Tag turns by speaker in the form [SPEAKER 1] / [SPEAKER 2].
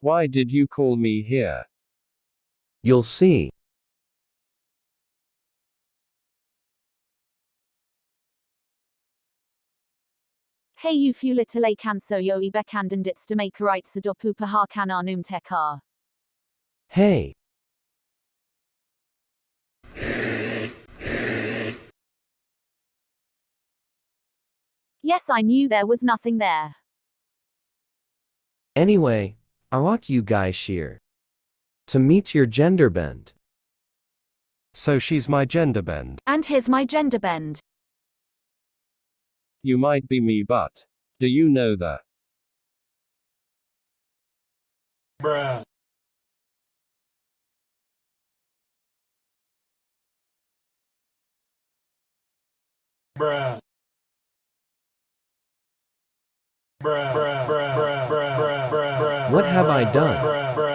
[SPEAKER 1] Why did you call me here?
[SPEAKER 2] You'll see.
[SPEAKER 3] Hej ufulitele kansoyo I bekandendits de makeritsa dopupa harkananum tekar.
[SPEAKER 2] Hey.
[SPEAKER 3] Yes, I knew there was nothing there.
[SPEAKER 2] Anyway, I want you guys here to meet your gender bend.
[SPEAKER 1] So she's my gender bend.
[SPEAKER 3] And here's my gender bend.
[SPEAKER 1] You might be me, but do you know that?
[SPEAKER 4] Bruh. Bruh. Bruh. Bruh. Bruh. Bruh. Bruh. Bruh.
[SPEAKER 2] What have I done?
[SPEAKER 4] Bruh. Bruh.